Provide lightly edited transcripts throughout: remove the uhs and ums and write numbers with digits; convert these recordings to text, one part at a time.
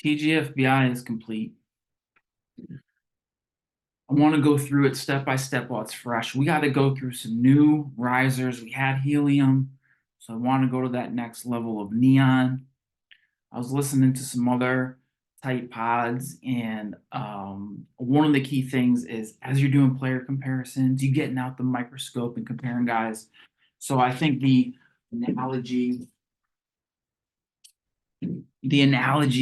TGFBI is complete. I want to go through it step by step while it's fresh. We got to go through some new risers. We had helium, so I want to go to that next level of neon. I was listening to some other type pods, and one of the key things is as you're doing player comparisons, you getting out the microscope and comparing guys. So I think the analogy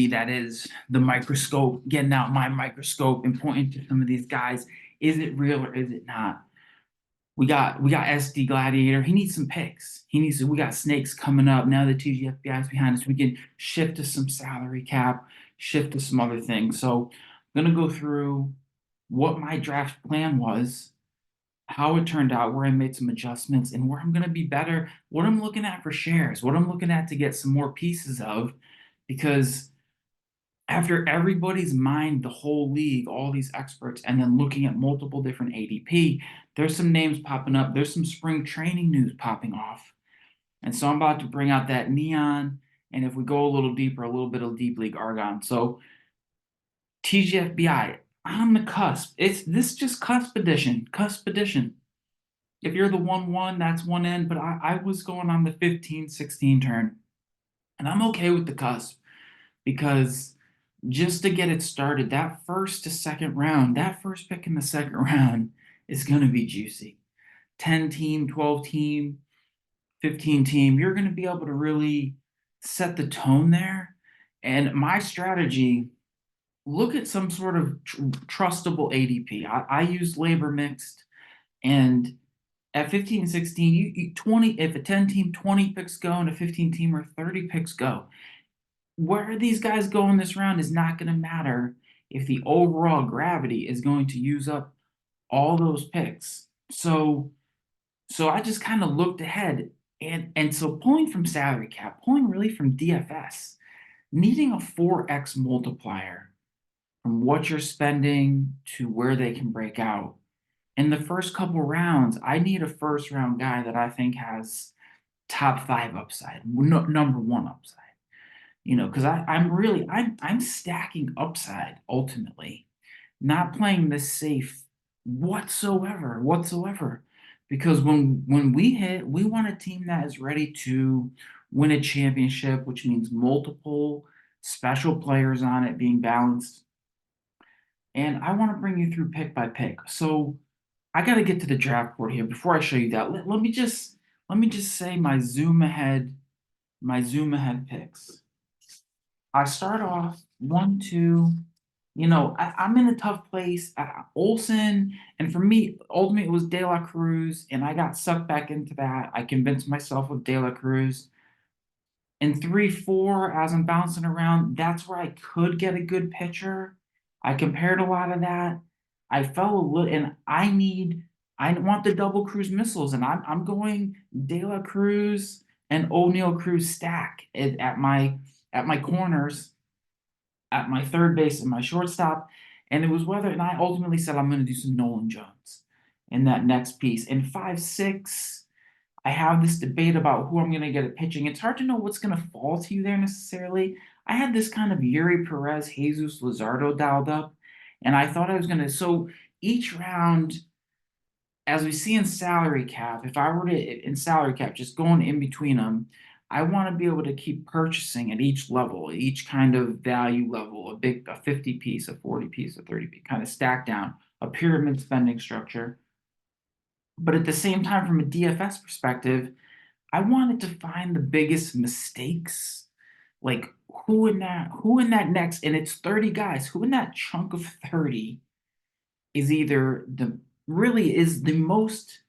that is the microscope, getting out my microscope and pointing to some of these guys. Is it real or is it not? We got SD Gladiator. He needs some picks. We got Snakes coming up. Now the TGFBI is behind us. We can shift to some salary cap, shift to some other things. So I'm gonna go through what my draft plan was, how it turned out, where I made some adjustments, and where I'm gonna be better, what I'm looking at for shares, what I'm looking at to get some more pieces of, because after everybody's mined the whole league, all these experts, and then looking at multiple different ADP, there's some names popping up. There's some spring training news popping off. And so I'm about to bring out that neon. And if we go a little deeper, a little bit of deep league argon. So TGFBI on the cusp. It's this just cusp edition. Cusp edition. If you're the 1-1, that's one end. But I was going on the 15-16 turn. And I'm okay with the cusp because just to get it started, that first to second round, that first pick in the second round is going to be juicy. 10 team, 12 team, 15 team, you're going to be able to really set the tone there. And my strategy, look at some sort of trustable ADP. I used labor mixed, and at 15 and 16, you 20, if a 10 team, 20 picks go, and a 15 team or 30 picks go, where these guys go in this round is not going to matter if the overall gravity is going to use up all those picks. So I just kind of looked ahead, and so pulling from salary cap, pulling really from DFS, needing a 4x multiplier from what you're spending to where they can break out. In the first couple rounds, I need a first round guy that I think has top 5 upside, number 1 upside. Because I'm stacking upside ultimately, not playing this safe whatsoever. Because when we hit, we want a team that is ready to win a championship, which means multiple special players on it being balanced. And I want to bring you through pick by pick. So I got to get to the draft board here before I show you that. Let me just say my zoom ahead picks. I start off 1, 2. I'm in a tough place. Olsen, and for me, ultimately, it was De La Cruz, and I got sucked back into that. I convinced myself of De La Cruz. In 3, 4, as I'm bouncing around, that's where I could get a good pitcher. I compared a lot of that. I fell a little, and I want the double cruise missiles, and I'm going De La Cruz and O'Neill Cruz stack at my corners, at my third base and my shortstop. And it was and I ultimately said I'm going to do some Nolan Jones in that next piece. In 5, 6, I have this debate about who I'm going to get at pitching. It's hard to know what's going to fall to you there necessarily. I had this kind of Yuri Perez, Jesus Luzardo dialed up, and I thought I was going to. So each round, as we see in salary cap, if I were to in salary cap, just going in between them, I want to be able to keep purchasing at each level, each kind of value level, a 50 piece, a 40 piece, a 30 piece, kind of stack down, a pyramid spending structure. But at the same time, from a DFS perspective, I wanted to find the biggest mistakes. Like who in that next, and it's 30 guys, who in that chunk of 30 is either the most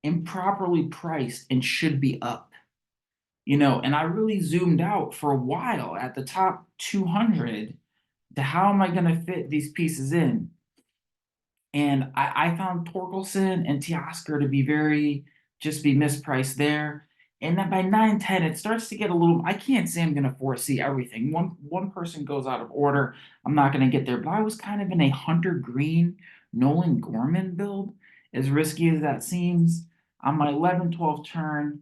improperly priced and should be up. And I really zoomed out for a while at the top 200 to how am I going to fit these pieces in. And I found Torkelson and Teoscar to be mispriced there. And then by 9, 10, it starts to get a little. I can't say I'm going to foresee everything. One person goes out of order. I'm not going to get there. But I was kind of in a Hunter Green, Nolan Gorman build, as risky as that seems. On my 11, 12 turn,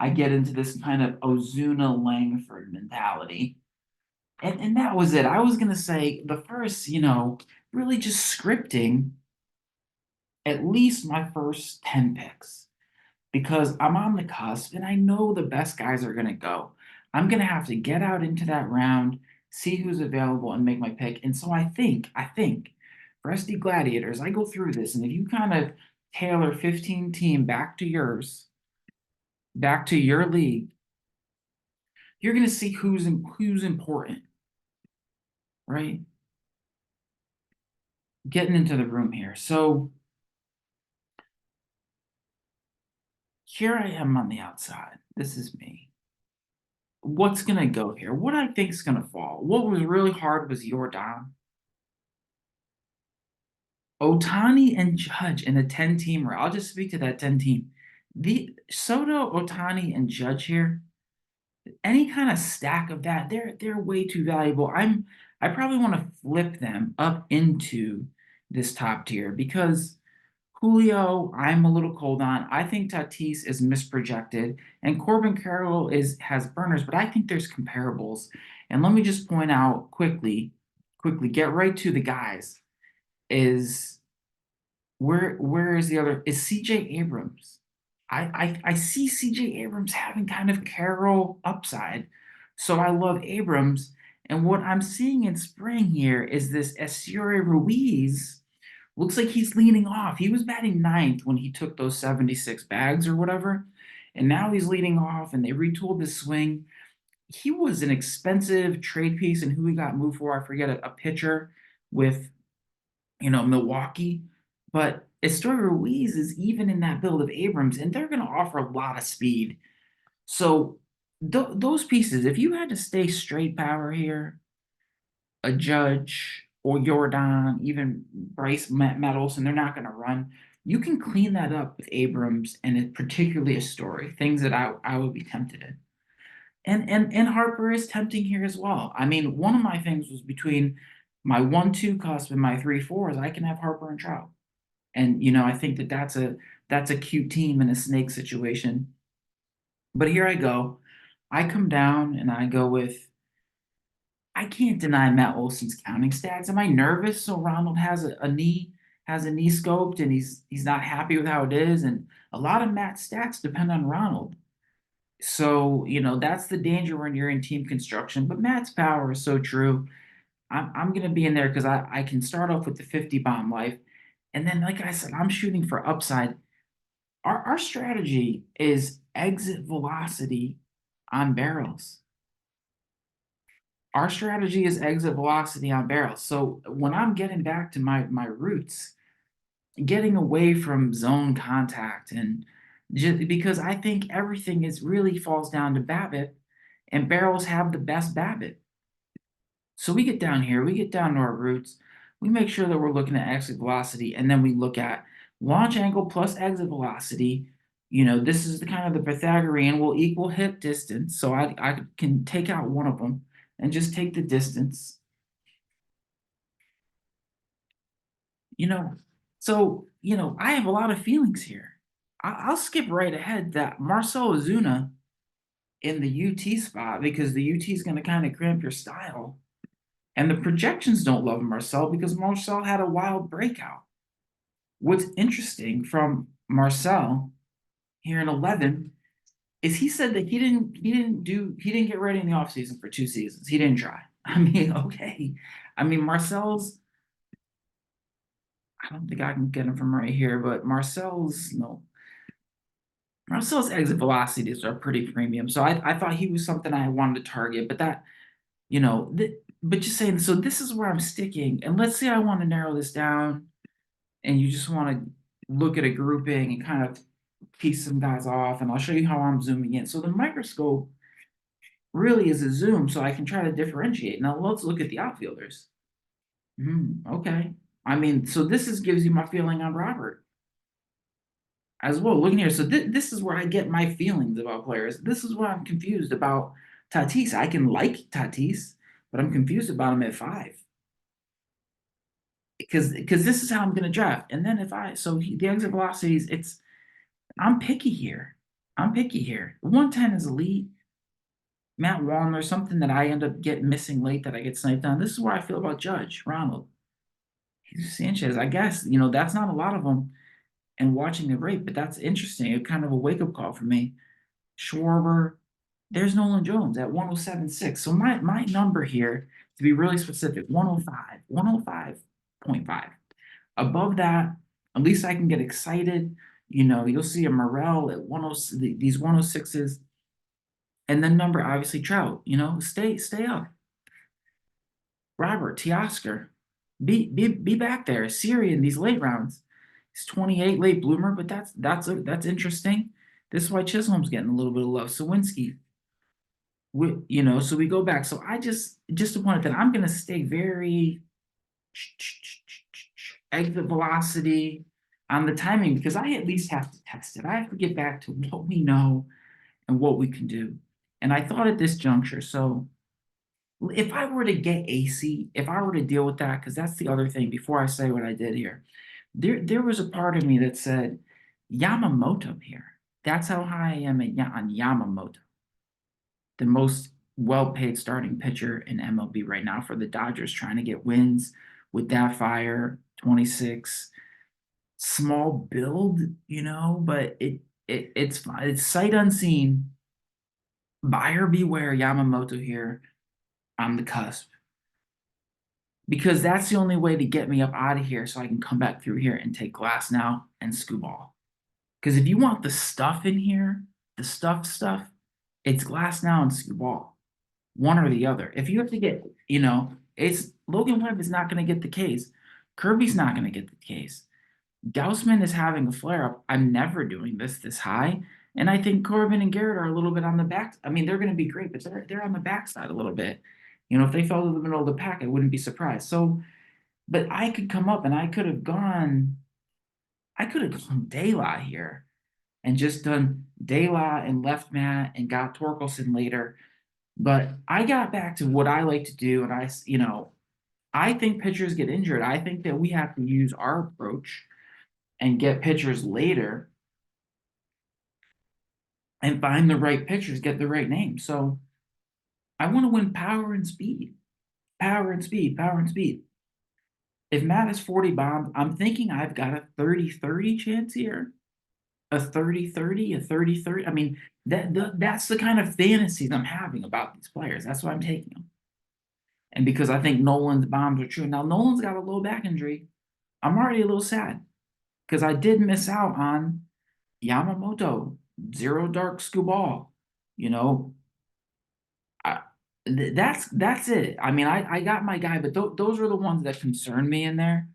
I get into this kind of Ozuna Langford mentality. And that was it. I was gonna say the first, really just scripting at least my first 10 picks because I'm on the cusp and I know the best guys are gonna go. I'm gonna have to get out into that round, see who's available, and make my pick. And so I think for SD Gladiators, I go through this, and if you kind of tailor 15 team back to yours, back to your league, you're gonna see who's important, right? Getting into the room here. So here I am on the outside. This is me. What's gonna go here? What I think is gonna fall. What was really hard was Jordan. Otani and Judge in a 10-teamer. I'll just speak to that 10 team. The Soto, Otani, and Judge here, any kind of stack of that, they're way too valuable. I probably want to flip them up into this top tier because Julio, I'm a little cold on. I think Tatis is misprojected, and Corbin Carroll has burners, but I think there's comparables. And let me just point out quickly, get right to the guys. Is where is the other? Is CJ Abrams? I see CJ Abrams having kind of Carroll upside, so I love Abrams. And what I'm seeing in spring here is this Esteury Ruiz looks like he's leaning off. He was batting ninth when he took those 76 bags or whatever. And now he's leading off and they retooled his swing. He was an expensive trade piece and who he got moved for, I forget, a pitcher with, Milwaukee. But Estoy Ruiz is even in that build of Abrams and they're going to offer a lot of speed. So those pieces, if you had to stay straight power here, a Judge or Jordan, even Matt Olson, they're not going to run. You can clean that up with Abrams and particularly a story, things that I would be tempted in. And Harper is tempting here as well. I mean, one of my things was between my 1-2 cusp and my 3-4 is I can have Harper and Trout. And I think that's a cute team in a snake situation. But here I go. I come down and I go with I can't deny Matt Olson's counting stats. Am I nervous? So Ronald has a knee scoped and he's not happy with how it is. And a lot of Matt's stats depend on Ronald. So, that's the danger when you're in team construction. But Matt's power is so true. I'm gonna be in there because I can start off with the 50 bomb life. And then, like I said, I'm shooting for upside. Our strategy is exit velocity on barrels. Our strategy is exit velocity on barrels. So when I'm getting back to my roots, getting away from zone contact and just because I think everything is really falls down to BABIP and barrels have the best BABIP. So we get down here, we get down to our roots, we make sure that we're looking at exit velocity, and then we look at launch angle plus exit velocity. This is the kind of the Pythagorean will equal hip distance. So I can take out one of them and just take the distance. You know, I have a lot of feelings here. I'll skip right ahead that Marcell Ozuna in the UT spot because the UT is going to kind of cramp your style. And the projections don't love Marcell because Marcell had a wild breakout. What's interesting from Marcell here in 11 is he said that he didn't get ready in the offseason for 2 seasons. He didn't try. I mean, okay. I mean, I don't think I can get him from right here, but Marcel's exit velocities are pretty premium. So I thought he was something I wanted to target, but but just saying, so this is where I'm sticking. And let's say I want to narrow this down and you just want to look at a grouping and kind of piece some guys off, and I'll show you how I'm zooming in. So the microscope really is a zoom, so I can try to differentiate. Now let's look at the outfielders. Okay. I mean, so gives you my feeling on Robert as well. Looking here, so this is where I get my feelings about players. This is where I'm confused about Tatis. I can like Tatis, but I'm confused about him at 5 because this is how I'm going to draft. And then the exit velocities, I'm picky here. I'm picky here. 110 is elite. Matt Wallner, something that I end up getting missing late that I get sniped on. This is where I feel about Judge Ronald. Jesus Sanchez, I guess, that's not a lot of them. And watching the rate, but that's interesting. It's kind of a wake up call for me. Schwarber, there's Nolan Jones at 107.6. So my number here, to be really specific, 105, 105.5. Above that, at least I can get excited. You'll see a Morel at 106, these 106s. And then number, obviously, Trout, stay up. Robert, Teoscar, be back there. Siri in these late rounds. He's 28, late bloomer, but that's interesting. This is why Chisholm's getting a little bit of love. Sawinski, so we go back. So I just a point that I'm gonna stay very exit velocity on the timing because I at least have to test it. I have to get back to what we know and what we can do. And I thought at this juncture, so if I were to get AC, if I were to deal with that, because that's the other thing before I say what I did here, there was a part of me that said Yamamoto here. That's how high I am on Yamamoto, the most well-paid starting pitcher in MLB right now for the Dodgers, trying to get wins with that fire, 26, small build, but it's fine. It's sight unseen. Buyer beware, Yamamoto here on the cusp. Because that's the only way to get me up out of here so I can come back through here and take Glass now and Scooball. Because if you want the stuff in here, the stuff, it's Glass now and Scooball. One or the other. If you have to get, it's Logan Webb is not going to get the case. Kirby's not going to get the case. Gaussman is having a flare up. I'm never doing this high. And I think Corbin and Garrett are a little bit on the back. I mean, they're going to be great, but they're on the backside a little bit. If they fell to the middle of the pack, I wouldn't be surprised. So, but I could come up and I could have gone De La here and just done De La and left Matt and got Torkelson later. But I got back to what I like to do. And I think pitchers get injured. I think that we have to use our approach and get pitchers later and find the right pitchers, get the right name. So I want to win power and speed. Power and speed, power and speed. If Matt is 40 bombs, I'm thinking I've got a 30-30 chance here. A 30-30, a 30-30. I mean, that's the kind of fantasies I'm having about these players. That's why I'm taking them. And because I think Nolan's bombs are true. Now, Nolan's got a low back injury. I'm already a little sad because I did miss out on Yamamoto, Zero Dark Scooball. That's it. I mean, I got my guy, but those are the ones that concern me in there.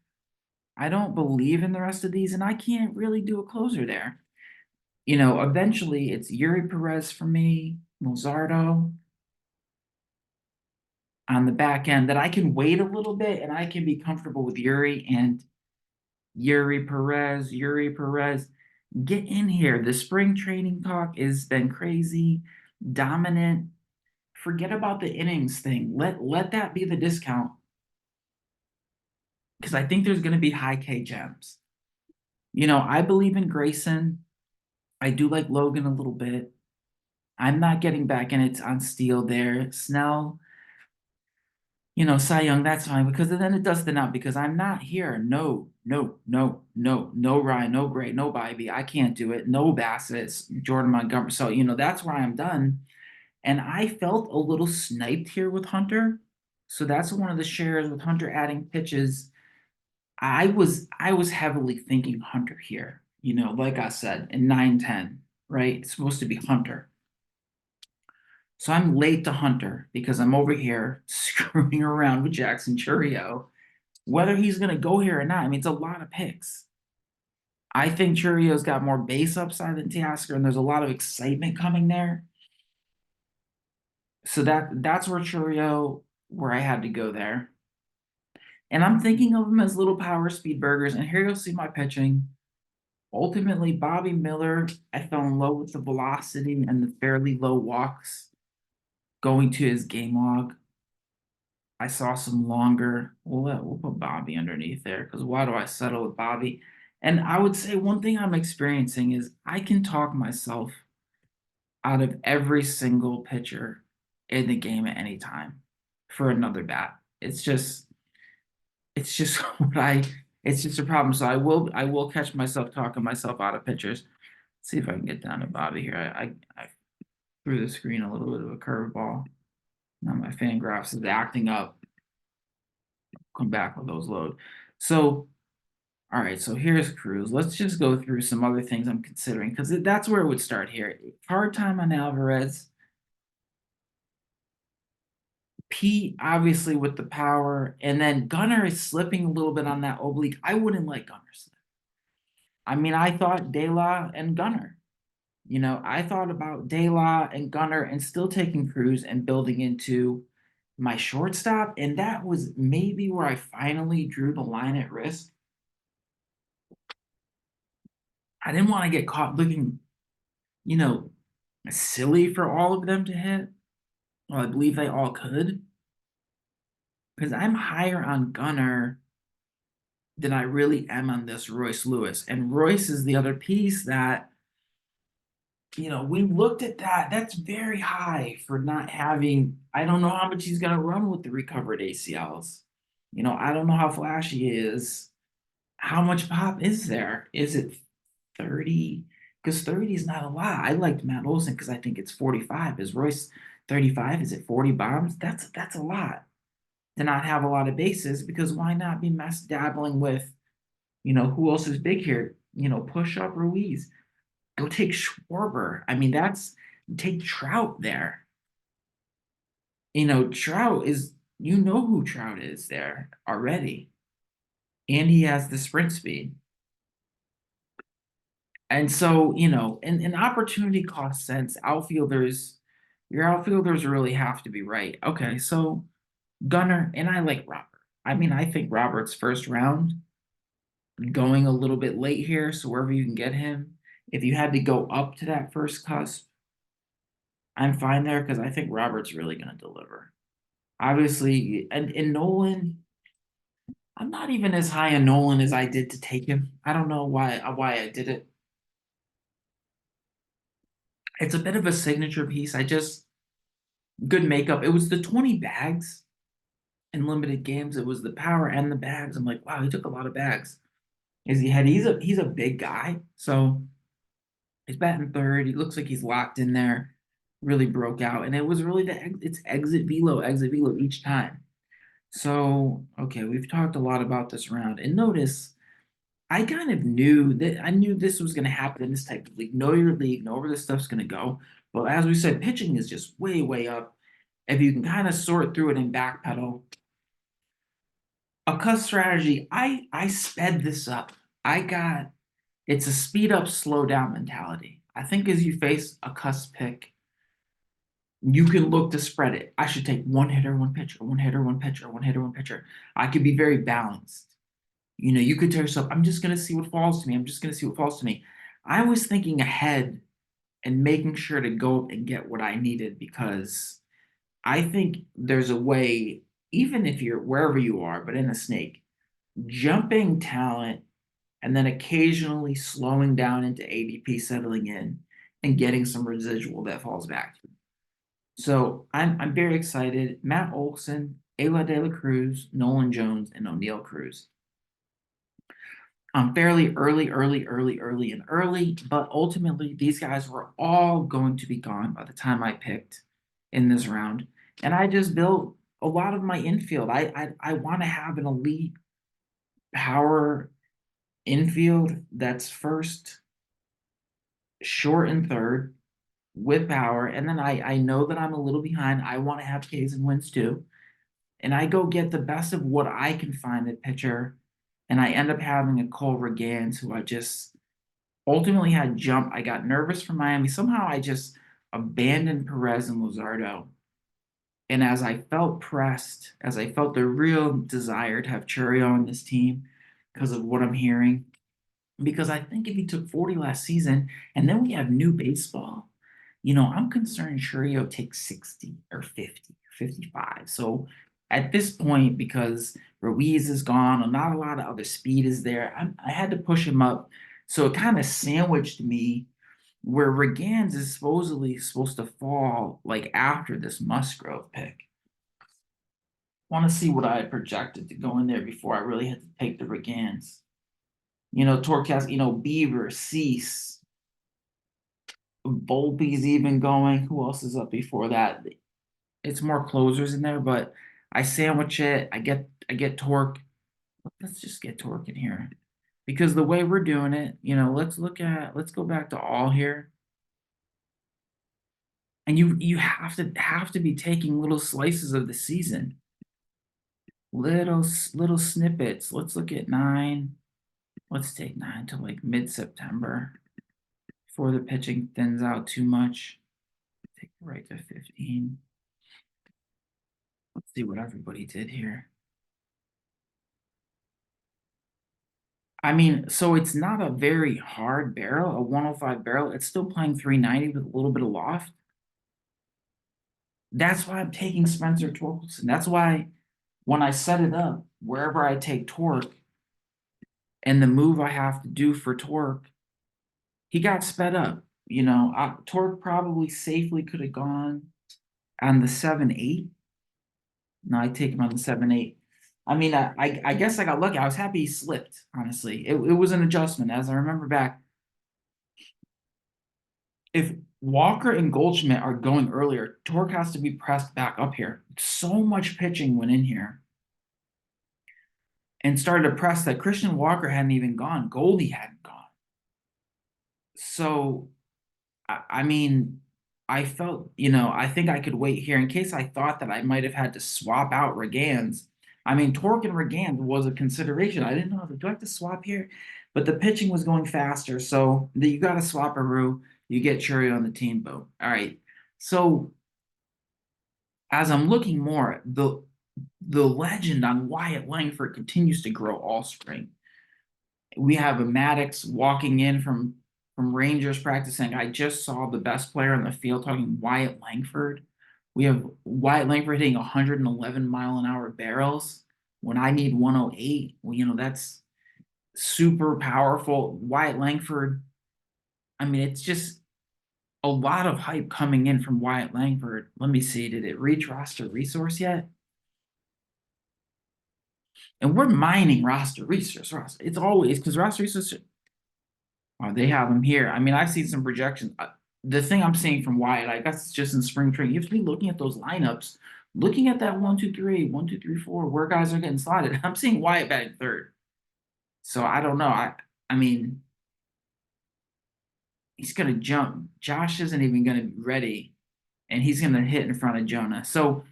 I don't believe in the rest of these, and I can't really do a closer there. Eventually it's Yuri Perez for me, Mozardo on the back end that I can wait a little bit and I can be comfortable with Yuri and Yuri Perez. Get in here. The spring training talk has been crazy, dominant. Forget about the innings thing. Let that be the discount. Because I think there's going to be high K gems. I believe in Grayson. I do like Logan a little bit. I'm not getting back in it on Steele there. Snell, Cy Young, that's fine because then it does thin out because I'm not here. No Ryan, no Gray, no Bybee. I can't do it. No Bassett, Jordan Montgomery. So, that's where I'm done. And I felt a little sniped here with Hunter. So that's one of the shares with Hunter adding pitches. I was heavily thinking Hunter here, like I said, in 9-10, right? It's supposed to be Hunter. So I'm late to Hunter because I'm over here screwing around with Jackson Churio. Whether he's going to go here or not, I mean, it's a lot of picks. I think Churio's got more base upside than Teoscar, and there's a lot of excitement coming there. So that's where I had to go there. And I'm thinking of them as little power speed burgers. And here you'll see my pitching. Ultimately, Bobby Miller, I fell in love with the velocity and the fairly low walks going to his game log. I saw some longer. We'll put Bobby underneath there because why do I settle with Bobby? And I would say one thing I'm experiencing is I can talk myself out of every single pitcher in the game at any time for another bat. It's just what I it's just a problem. So I will catch myself talking myself out of pitchers. See if I can get down to Bobby here. I threw the screen a little bit of a curveball. Now my fan graphs is acting up. Come back with those load. So all right, so here's Cruz. Let's just go through some other things I'm considering because that's where it would start here. Hard time on Alvarez. Pete, obviously, with the power, and then Gunnar is slipping a little bit on that oblique. I wouldn't let Gunnar slip. I mean, I thought De La and Gunnar. I thought about De La and Gunnar and still taking Cruz and building into my shortstop, and that was maybe where I finally drew the line at risk. I didn't want to get caught looking, you know, silly for all of them to hit. Well, I believe they all could because I'm higher on Gunnar than I really am on this Royce Lewis. And Royce is the other piece that, we looked at that. That's very high for not having. I don't know how much he's going to run with the recovered ACLs. I don't know how flashy he is. How much pop is there? Is it 30? Because 30 is not a lot. I liked Matt Olson because I think it's 45. Is Royce 35? Is it 40 bombs? That's a lot to not have a lot of bases because why not be mess dabbling with, who else is big here? Push up Ruiz. Go take Schwarber. I mean, take Trout there. Trout is, who Trout is there already. And he has the sprint speed. And so, an opportunity cost sense, your outfielders really have to be right. Okay, so Gunnar, and I like Robert. I mean, I think Robert's first round going a little bit late here, so wherever you can get him. If you had to go up to that first cusp, I'm fine there because I think Robert's really going to deliver. Obviously, and Nolan, I'm not even as high on Nolan as I did to take him. I don't know why I did it. It's a bit of a signature piece. I just good makeup. It was the 20 bags in limited games. It was the power and the bags. I'm like, wow, he took a lot of bags. He's a big guy, so he's batting third. He looks like he's locked in there. Really broke out, and it was really it's exit velo each time. So okay, we've talked a lot about this round, and notice I kind of knew that I knew this was going to happen in this type of league. Know your league, know where this stuff's going to go. But as we said, pitching is just way, way up. If you can kind of sort through it and backpedal, a cut strategy. I sped this up. It's a speed up, slow down mentality. I think as you face a cuss pick, you can look to spread it. I should take one hitter, one pitcher, one hitter, one pitcher, one hitter, one pitcher. I could be very balanced. You could tell yourself, I'm just going to see what falls to me. I'm just going to see what falls to me. I was thinking ahead and making sure to go and get what I needed because I think there's a way, even if you're wherever you are, but in a snake, jumping talent and then occasionally slowing down into ADP, settling in, and getting some residual that falls back. So I'm very excited. Matt Olson, Ayla De La Cruz, Nolan Jones, and O'Neill Cruz. Fairly early, but ultimately these guys were all going to be gone by the time I picked in this round. And I just built a lot of my infield. I want to have an elite power infield that's first, short, and third with power. And then I know that I'm a little behind. I want to have Ks and wins too. And I go get the best of what I can find at pitcher. And I end up having a Cole Regans who I just ultimately had jump. I got nervous for Miami. Somehow I just abandoned Perez and Luzardo. And as I felt pressed, as I felt the real desire to have Churio on this team because of what I'm hearing, because I think if he took 40 last season and then we have new baseball, I'm concerned Churio takes 60 or 50 or 55. So at this point, because Ruiz is gone, and not a lot of other speed is there, I had to push him up. So it kind of sandwiched me where Regans is supposedly supposed to fall like after this Musgrove pick. Want to see what I had projected to go in there before I really had to take the Regans. Torcast, Beaver, Cease, Volpe's even going. Who else is up before that? It's more closers in there, but I sandwich it. I get Torque. Let's just get Torque in here. Because the way we're doing it, let's go back to all here. And you have to be taking little slices of the season. Little snippets. Let's look at 9. Let's take 9 to like mid-September before the pitching thins out too much. Take it right to 15. Let's see what everybody did here. I mean, so it's not a very hard barrel, a 105 barrel. It's still playing 390 with a little bit of loft. That's why I'm taking Spencer Torkelson. That's why when I set it up, wherever I take Torque and the move I have to do for Torque, he got sped up. Torque probably safely could have gone on the 7-8. No, I take him on the 7-8. I mean, I guess I got lucky. I was happy he slipped, honestly. It was an adjustment. As I remember back, if Walker and Goldschmidt are going earlier, Torque has to be pressed back up here. So much pitching went in here and started to press that Christian Walker hadn't even gone. Goldie hadn't gone. So, I mean, I felt, I think I could wait here in case I thought that I might have had to swap out Regans. I mean, Torque and Regan was a consideration. I didn't know, do I have to swap here? But the pitching was going faster, so you got to swap a Rue. You get Chury on the team boat. All right. So as I'm looking more, the legend on Wyatt Langford continues to grow all spring. We have a Maddox walking in from Rangers practicing. I just saw the best player on the field talking Wyatt Langford. We have Wyatt Langford hitting 111-mile-an-hour barrels when I need 108. Well, that's super powerful. Wyatt Langford, I mean, it's just a lot of hype coming in from Wyatt Langford. Let me see, did it reach roster resource yet? And we're mining roster resource. It's always because roster resource. Oh, they have them here. I mean, I've seen some projections. The thing I'm seeing from Wyatt, I guess it's just in spring training. You have to be looking at those lineups, looking at that 1-2-3, 1-2-3-4, where guys are getting slotted. I'm seeing Wyatt batting third. So I don't know. I mean, he's gonna jump. Josh isn't even gonna be ready, and he's gonna hit in front of Jonah. So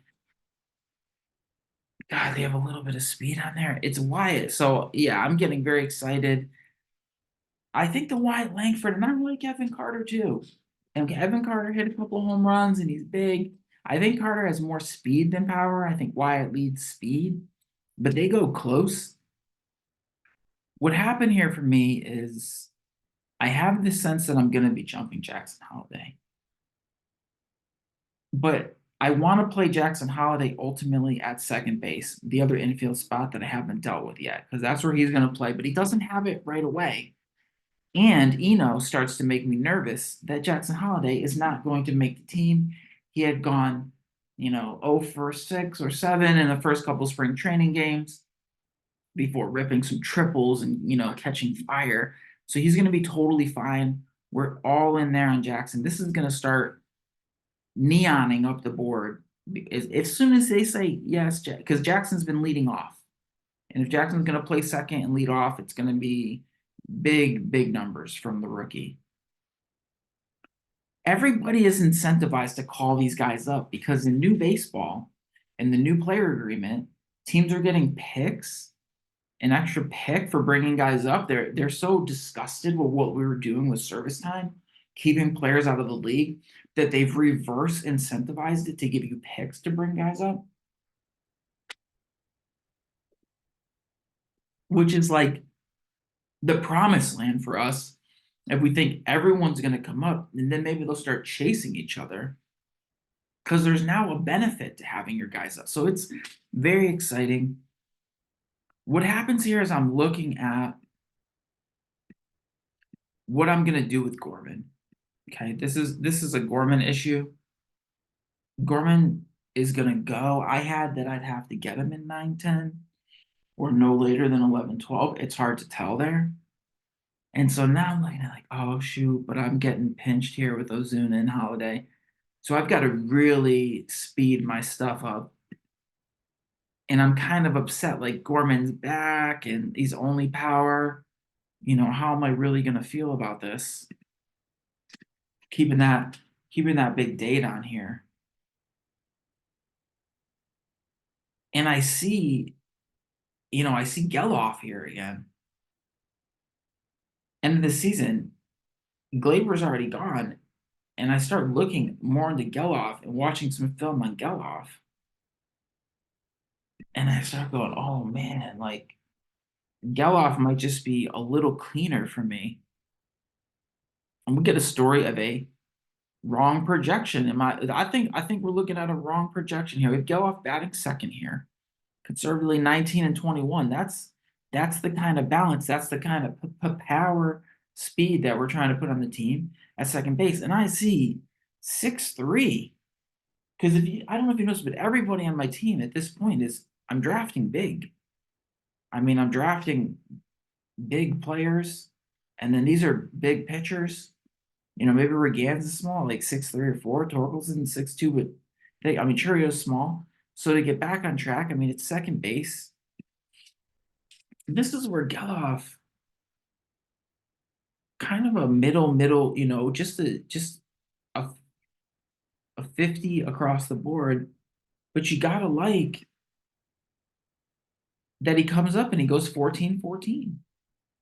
God, they have a little bit of speed on there. It's Wyatt. So yeah, I'm getting very excited. I think the Wyatt Langford, and I like Evan Carter too. And Evan Carter hit a couple of home runs and he's big. I think Carter has more speed than power. I think Wyatt leads speed, but they go close. What happened here for me is I have this sense that I'm going to be jumping Jackson Holiday. But I want to play Jackson Holiday ultimately at second base, the other infield spot that I haven't dealt with yet, because that's where he's going to play, but he doesn't have it right away. And Eno starts to make me nervous that Jackson Holiday is not going to make the team. He had gone, 0 for 6 or 7 in the first couple spring training games before ripping some triples and, catching fire. So he's going to be totally fine. We're all in there on Jackson. This is going to start neoning up the board as soon as they say yes, because Jackson's been leading off. And if Jackson's going to play second and lead off, it's going to be big numbers from the rookie. Everybody is incentivized to call these guys up because in new baseball and the new player agreement, teams are getting picks, an extra pick for bringing guys up. They're so disgusted with what we were doing with service time, keeping players out of the league, that they've reverse incentivized it to give you picks to bring guys up, which is like the promised land for us. If we think everyone's going to come up, and then maybe they'll start chasing each other because there's now a benefit to having your guys up. So it's very exciting. What happens here is I'm looking at what I'm going to do with Gorman. Okay, this is a Gorman issue. Gorman is gonna go. I had that I'd have to get him in 9-10 or no later than 11-12. It's hard to tell there. And so now I'm like, oh shoot, but I'm getting pinched here with Ozuna and Holiday. So I've got to really speed my stuff up. And I'm kind of upset, like Gorman's back and he's only power. How am I really gonna feel about this? Keeping that keeping that big date on here. And I see Geloff here again. End of the season, Glaber's already gone. And I start looking more into Geloff and watching some film on Geloff. And I start going, oh man, like Geloff might just be a little cleaner for me. And we get a story of a wrong projection. I think we're looking at a wrong projection here. We have Geloff batting second here, conservatively 19 and 21. That's the kind of balance. That's the kind of power speed that we're trying to put on the team at second base. And I see 6'3". Because I don't know if you noticed, but everybody on my team at this point is I'm drafting big. I mean, I'm drafting big players, and then these are big pitchers. Maybe Regan's is small, like 6'3" or 4. Torkelson 6'2", but Churio's small. So to get back on track, it's second base. This is where Geloff, kind of a middle, just a 50 across the board. But you gotta like that he comes up and he goes 14-14.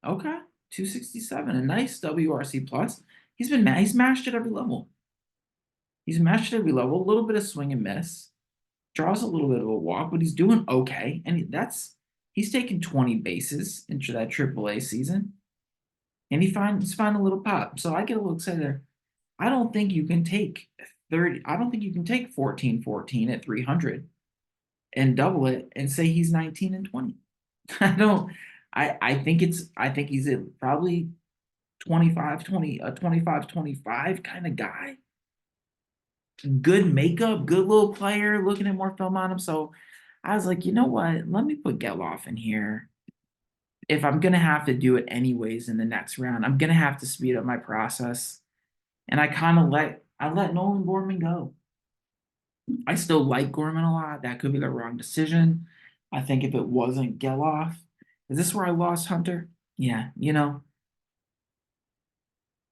Okay, 267, a nice WRC plus. He's matched at every level. He's matched at every level. A little bit of swing and miss, draws a little bit of a walk, but he's doing okay. And he's taken 20 bases into that AAA season, and he's finding a little pop. So I get a little excited there. I don't think you can take 30. I don't think you can take 14-14 at 300 and double it and say he's 19 and 20. I don't. I think he's a probably 25-20, a 25-25 kind of guy. Good makeup, good little player, looking at more film on him. So I was like, you know what? Let me put Geloff in here. If I'm gonna have to do it anyways in the next round, I'm gonna have to speed up my process. And I let Nolan Gorman go. I still like Gorman a lot. That could be the wrong decision. I think if it wasn't Geloff, is this where I lost Hunter? Yeah,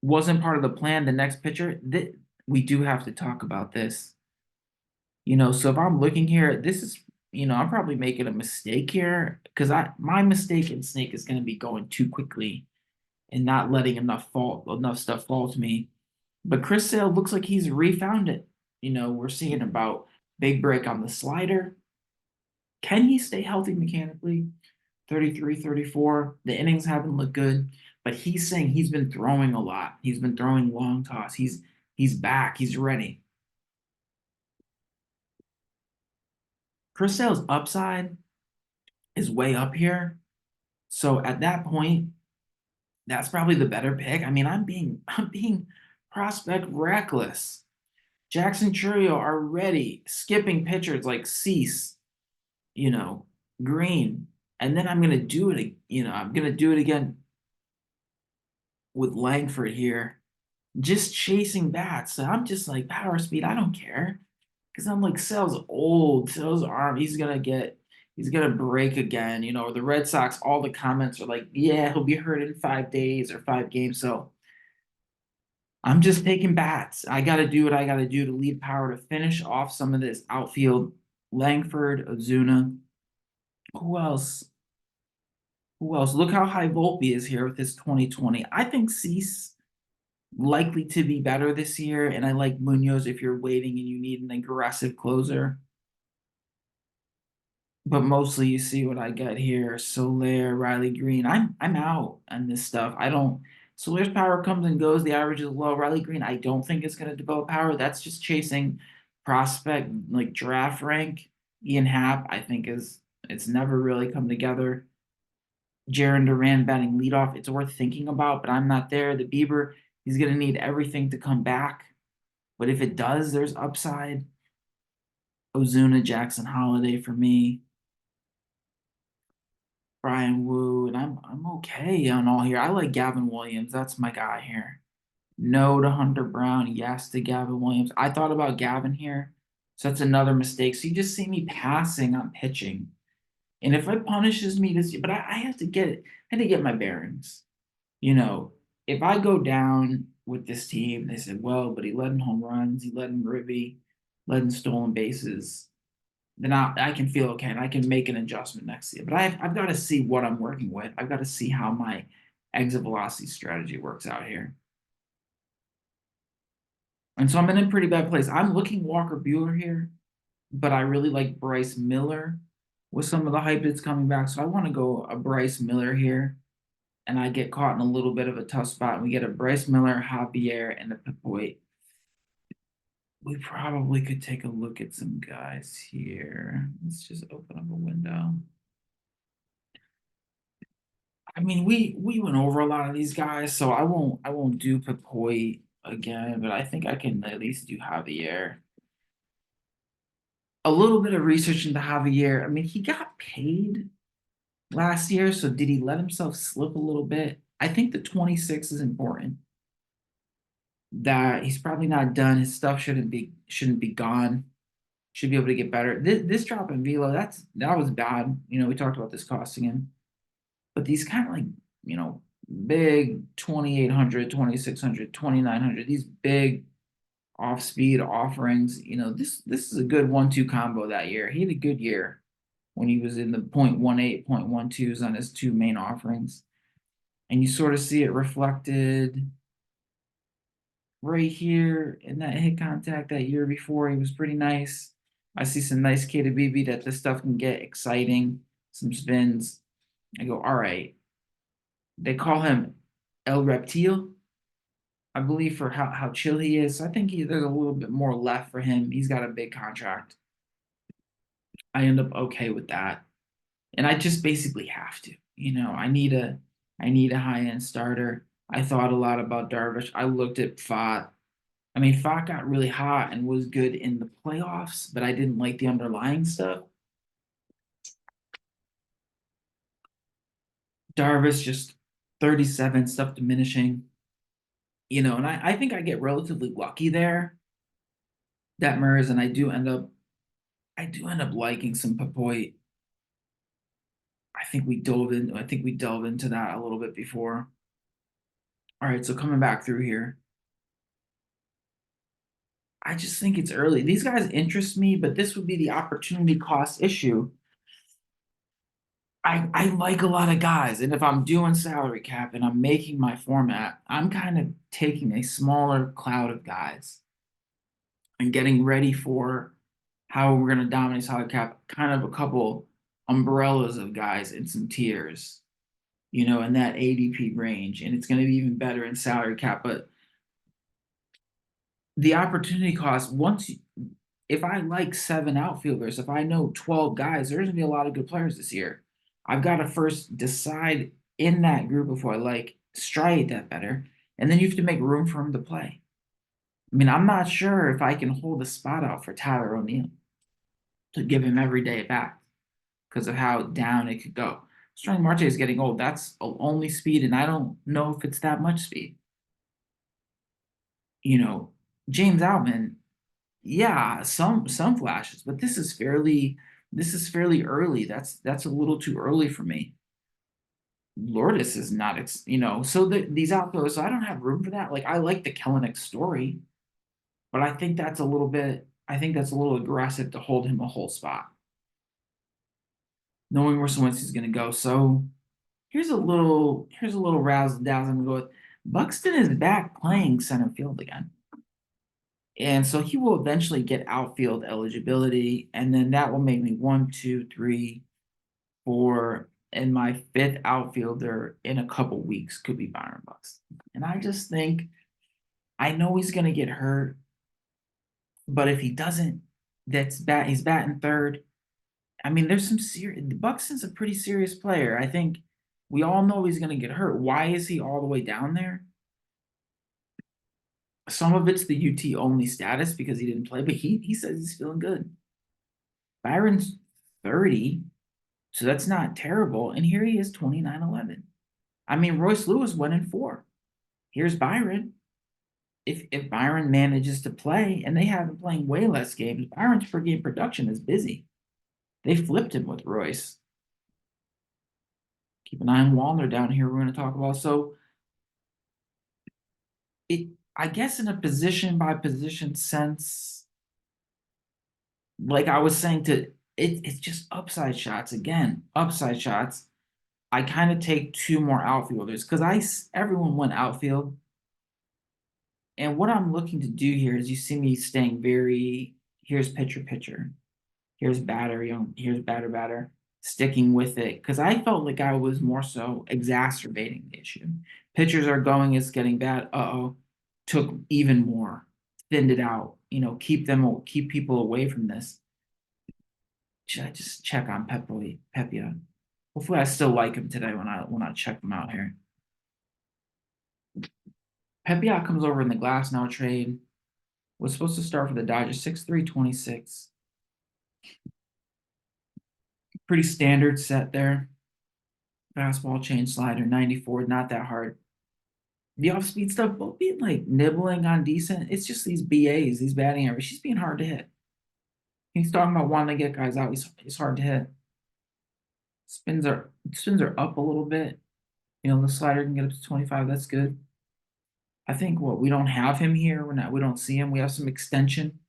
wasn't part of the plan. The next pitcher, we do have to talk about this. So if I'm looking here, this is, I'm probably making a mistake here because my mistake in Snake is going to be going too quickly and not letting enough stuff fall to me. But Chris Sale looks like he's refound it. We're seeing about big break on the slider. Can he stay healthy mechanically? 33, 34. The innings haven't looked good, but he's saying he's been throwing a lot. He's been throwing long toss. He's back. He's ready. Chris Sale's upside is way up here. So at that point, that's probably the better pick. I'm being prospect reckless. Jackson Churio are ready, skipping pitchers like Cease, you know, Green, and then I'm gonna do it. I'm gonna do it again with Langford here, just chasing bats. So I'm just like power speed. I don't care because I'm like Sale's old. Sale's arm. He's gonna break again. The Red Sox. All the comments are like, yeah, he'll be hurt in 5 days or 5 games. So I'm just taking bats. I got to do what I got to do to lead power to finish off some of this outfield. Langford, Ozuna. Who else? Who else? Look how high Volpe is here with his 2020. I think Cease likely to be better this year, and I like Munoz if you're waiting and you need an aggressive closer. But mostly you see what I got here. Soler, Riley Green. I'm out on this stuff. I don't Soler's power comes and goes. The average is low. Riley Green, I don't think is going to develop power. That's just chasing prospect like draft rank. Ian Happ, I think it's never really come together. Jaron Duran batting leadoff. It's worth thinking about, but I'm not there. The Bieber, He's gonna need everything to come back. But if it does, there's upside. Ozuna, Jackson Holiday for me, Brian Wu, and I'm okay on all here. I like Gavin Williams. That's my guy here. No to Hunter Brown, yes to Gavin Williams. I thought about Gavin here, so that's another mistake. So you just see me passing on pitching. And if it punishes me this year, but I have to get it, I had to get my bearings. You know, if I go down with this team, they said, well, but he led in home runs, he led in ribby, led in stolen bases, then I can feel okay and I can make an adjustment next year. But I've got to see what I'm working with. I've got to see how my exit velocity strategy works out here. And so I'm in a pretty bad place. I'm looking Walker Bueller here, but I really like Bryce Miller with some of the hype that's coming back. So I want to go a Bryce Miller here. And I get caught in a little bit of a tough spot. And we get a Bryce Miller, Javier, and a Pipoy. We probably could take a look at some guys here. Let's just open up a window. I mean, we went over a lot of these guys, so I won't do Pipoy again, but I think I can at least do Javier. A little bit of research into Javier. I mean, he got paid last year, so did he let himself slip a little bit? I think the 26 is important. That he's probably not done. His stuff shouldn't be gone. Should be able to get better. This drop in velo, that was bad. We talked about this costing him. But these kind of like, big 2800, 2600, 2900. These big off speed offerings, this is a good 1-2 combo that year. He had a good year when he was in the 0.18, 0.12s on his two main offerings. And you sort of see it reflected right here in that hit contact that year before. He was pretty nice. I see some nice K to BB that this stuff can get exciting, some spins. I go, all right. They call him El Reptile, I believe, for how chill he is. So I think there's a little bit more left for him. He's got a big contract. I end up okay with that. And I just basically have to. I need a high-end starter. I thought a lot about Darvish. I looked at Fott. I mean, Fott got really hot and was good in the playoffs, but I didn't like the underlying stuff. Darvish just 37, stuff diminishing. And I think I get relatively lucky there. That Mers, and I do end up liking some Papoy. I think we delved into that a little bit before. All right, so coming back through here. I just think it's early. These guys interest me, but this would be the opportunity cost issue. I like a lot of guys, and if I'm doing salary cap and I'm making my format, I'm kind of taking a smaller cloud of guys and getting ready for how we're going to dominate salary cap, kind of a couple umbrellas of guys in some tiers, in that ADP range. And it's going to be even better in salary cap. But the opportunity cost, if I like 7 outfielders, if I know 12 guys, there's going to be a lot of good players this year. I've got to first decide in that group before I striate that better. And then you have to make room for him to play. I mean, I'm not sure if I can hold a spot out for Tyler O'Neill to give him every day back because of how down it could go. Starling Marte is getting old. That's only speed, and I don't know if it's that much speed. James Outman, yeah, some flashes, but this is fairly early. That's a little too early for me. Lourdes is not, so these outfielders, so I don't have room for that. Like I like the Kellenic story, but I think that's a little aggressive to hold him a whole spot, knowing where Swensy's going to go. So here's a little razzle dazzle. I'm going to go with Buxton is back playing center field again. And so he will eventually get outfield eligibility. And then that will make me 1, 2, 3, 4. And my fifth outfielder in a couple weeks could be Byron Buxton. And I just think I know he's gonna get hurt, but if he doesn't, he's batting third. I mean, there's some serious Buxton's a pretty serious player. I think we all know he's gonna get hurt. Why is he all the way down there? Some of it's the UT only status because he didn't play, but he says he's feeling good. Byron's 30, so that's not terrible. And here he is 29-11. I mean, Royce Lewis went in four. Here's Byron. If Byron manages to play, and they have him playing way less games, Byron's per game production is busy. They flipped him with Royce. Keep an eye on Wallner down here. We're going to talk about. So it, I guess, in a position by position sense, like I was saying it's just upside shots again. Upside shots. I kind of take two more outfielders because everyone went outfield, and what I'm looking to do here is you see me staying very. Here's pitcher. Here's batter, here's batter, sticking with it. Because I felt like I was more so exacerbating the issue. Pitchers are going, it's getting bad. Uh-oh. Took even more, thinned it out, keep people away from this. Should I just check on Pepia? Hopefully I still like him today when I check him out here. Pepia comes over in the Glass now trade. Was supposed to start for the Dodgers, 6'3", 26. Pretty standard set there. Fastball, change slider, 94, not that hard. The off speed stuff, both being like nibbling on decent. It's just these BAs, these batting averages. She's being hard to hit. He's talking about wanting to get guys out. He's hard to hit. Spins are up a little bit. The slider can get up to 25. That's good. I think we don't have him here. We don't see him. We have some extension,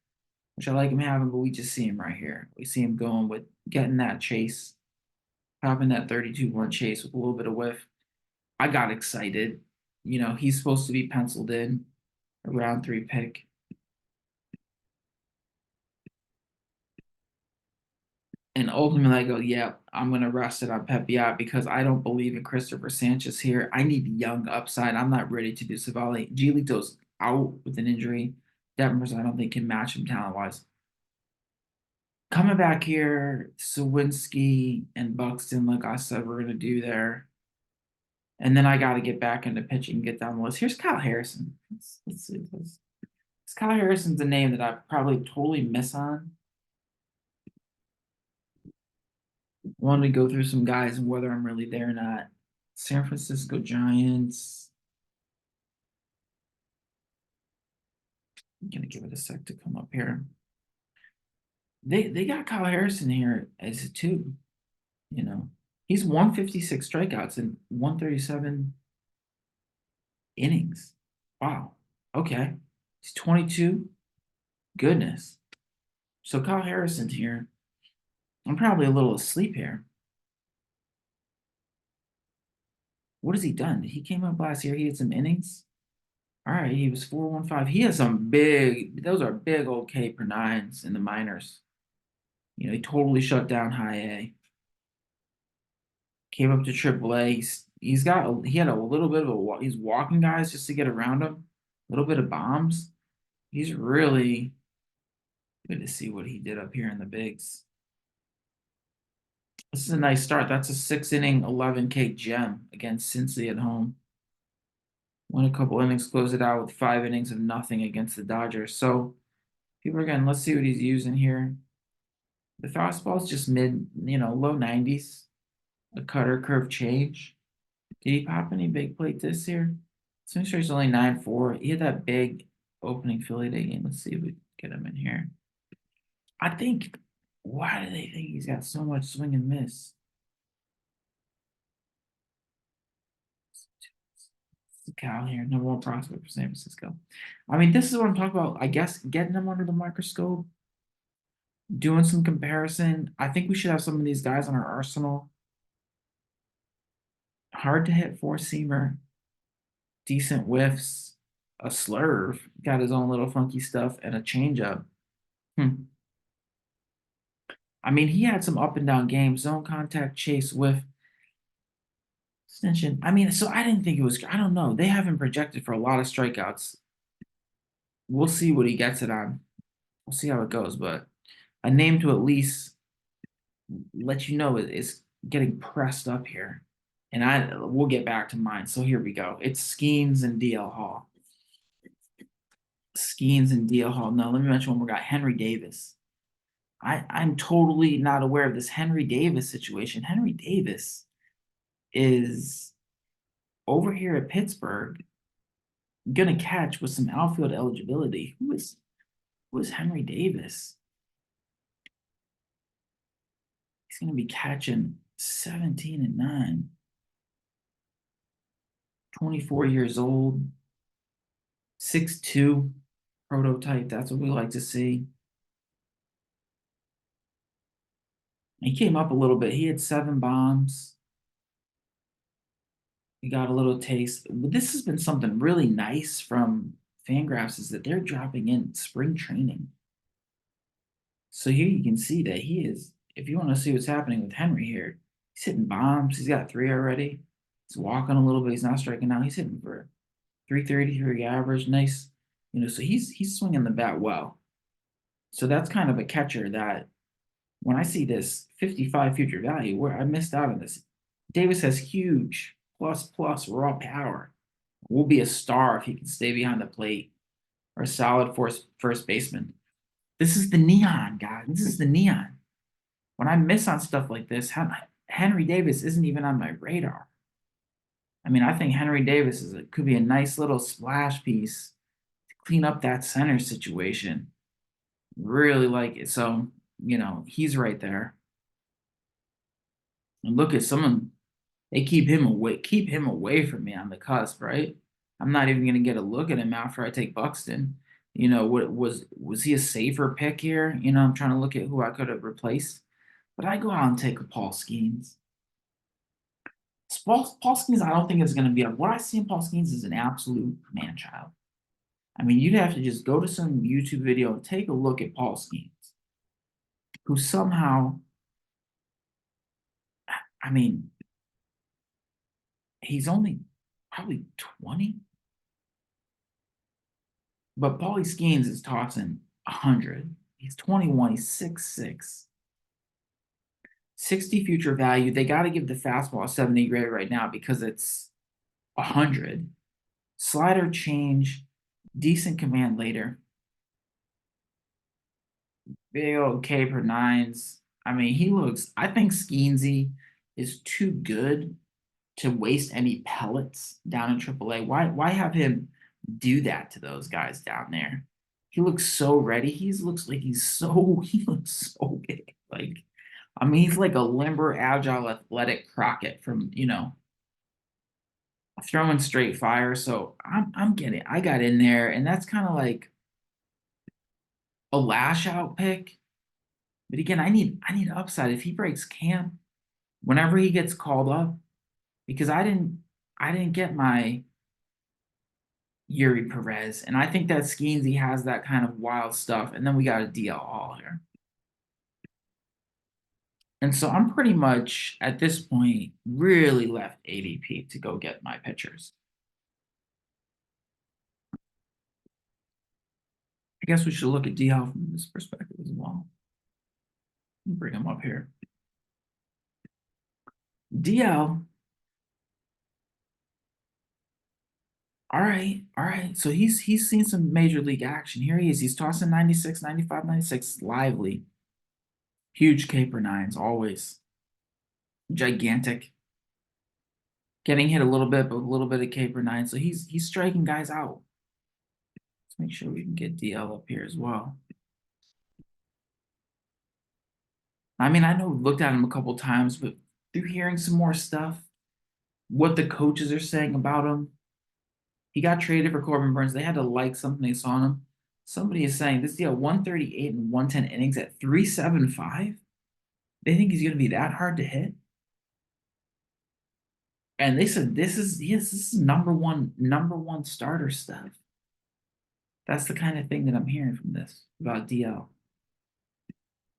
which I like him having, but we just see him right here. We see him going with getting that chase, having that 32-point chase with a little bit of whiff. I got excited. He's supposed to be penciled in a round 3 pick. And ultimately, I go, yeah, I'm going to rest it on Pepiot because I don't believe in Christopher Sanchez here. I need young upside. I'm not ready to do Savali. Giolito's out with an injury. Detmers, I don't think, can match him talent-wise. Coming back here, Sawinski and Buxton, like I said, we're going to do there. And then I got to get back into pitching and get down the list. Here's Kyle Harrison. Let's see this. Kyle Harrison's a name that I probably totally miss on. Wanted to go through some guys and whether I'm really there or not. San Francisco Giants. I'm gonna give it a sec to come up here. They got Kyle Harrison here as a 2. He's 156 strikeouts in 137 innings. Wow. Okay. He's 22. Goodness. So Kyle Harrison's here. I'm probably a little asleep here. What has he done? He came up last year. He had some innings. All right, he was 4.15. He has some those are big old K per nines in the minors. He totally shut down high A. Came up to AAA. He had a little bit of he's walking guys just to get around him. A little bit of bombs. He's really good to see what he did up here in the bigs. This is a nice start. That's a 6-inning, 11K gem against Cincy at home. Won a couple innings, close it out with 5 innings of nothing against the Dodgers. So people are getting, let's see what he's using here. The fastball is just low 90s. A cutter curve change. Did he pop any big plate this year? So sure he's only 9.4. He had that big opening Philly Day game. Let's see if we get him in here. I think, why do they think he's got so much swing and miss? Cal here, number 1 prospect for San Francisco. I mean, this is what I'm talking about. I guess getting him under the microscope, doing some comparison. I think we should have some of these guys on our arsenal. Hard to hit 4-seamer, decent whiffs, a slurve, got his own little funky stuff, and a changeup. I mean, he had some up and down games, zone contact, chase, whiff, extension. I mean, so I didn't think it was, I don't know. They haven't projected for a lot of strikeouts. We'll see what he gets it on. We'll see how it goes, but a name to at least let you know is getting pressed up here. And we'll get back to mine. So here we go. It's Skeens and DL Hall. Skeens and DL Hall. No, let me mention one more guy, Henry Davis. I'm totally not aware of this Henry Davis situation. Henry Davis is over here at Pittsburgh gonna catch with some outfield eligibility. Who is Henry Davis? He's gonna be catching 17 and 9, 24 years old, 6'2", prototype. That's what we like to see. He came up a little bit. He had 7 bombs. He got a little taste. This has been something really nice from Fangraphs is that they're dropping in spring training. So here you can see that he is, if you want to see what's happening with Henry here, he's hitting bombs. He's got 3 already. He's walking a little bit. He's not striking out. He's hitting for 333 average. Nice. So he's swinging the bat well. So that's kind of a catcher that when I see this 55 future value, where I missed out on this. Davis has huge plus raw power. Will be a star if he can stay behind the plate or a solid first baseman. This is the neon, guy. This is the neon. When I miss on stuff like this, Henry Davis isn't even on my radar. I mean, I think Henry Davis could be a nice little splash piece to clean up that center situation. Really like it. So, he's right there. And look at someone, they keep him away from me on the cusp, right? I'm not even gonna get a look at him after I take Buxton. What was he a safer pick here? I'm trying to look at who I could have replaced. But I go out and take a Paul Skeens. Paul Skeens, I don't think is going to be what I see in Paul Skeens is an absolute man child. I mean, you'd have to just go to some YouTube video and take a look at Paul Skeens, who somehow, I mean, he's only probably 20, but Paulie Skeens is tossing 100. He's 21. He's 6'6". 60 future value. They got to give the fastball a 70 grade right now because it's 100. Slider change, decent command later. Big old K per nines. I mean, I think Skeensy is too good to waste any pellets down in AAA. Why have him do that to those guys down there? He looks so ready. He looks so big. Like, I mean, he's like a limber, agile, athletic Crockett from, throwing straight fire. So I got in there, and that's kind of like a lash out pick. But again, I need upside. If he breaks camp, whenever he gets called up, because I didn't get my Yuri Perez, and I think that Skeensy has that kind of wild stuff. And then we got a DL Hall here. And so I'm pretty much at this point really left ADP to go get my pitchers. I guess we should look at DL from this perspective as well. Bring him up here. DL. All right. So he's seen some major league action. Here he is. He's tossing 96, 95, 96 lively. Huge K per nines, always. Gigantic. Getting hit a little bit, but a little bit of K per nine. So he's striking guys out. Let's make sure we can get DL up here as well. I mean, I know we've looked at him a couple times, but through hearing some more stuff, what the coaches are saying about him, he got traded for Corbin Burns. They had to like something they saw in him. Somebody is saying this deal 138 and 110 innings at 375. They think he's going to be that hard to hit. And they said this is number one starter stuff. That's the kind of thing that I'm hearing from this about DL.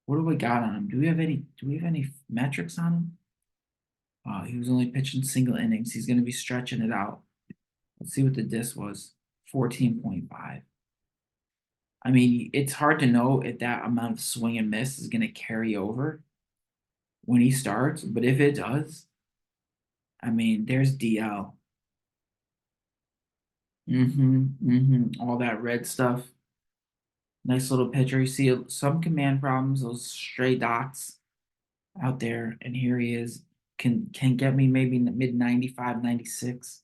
What do we got on him? Do we have any metrics on him? He was only pitching single innings. He's going to be stretching it out. Let's see what the diss was. 14.5. I mean, it's hard to know if that amount of swing and miss is going to carry over when he starts, but if it does, I mean, there's DL. All that red stuff. Nice little picture. You see some command problems, those stray dots out there, and here he is. Can get me maybe in the mid 95, 96,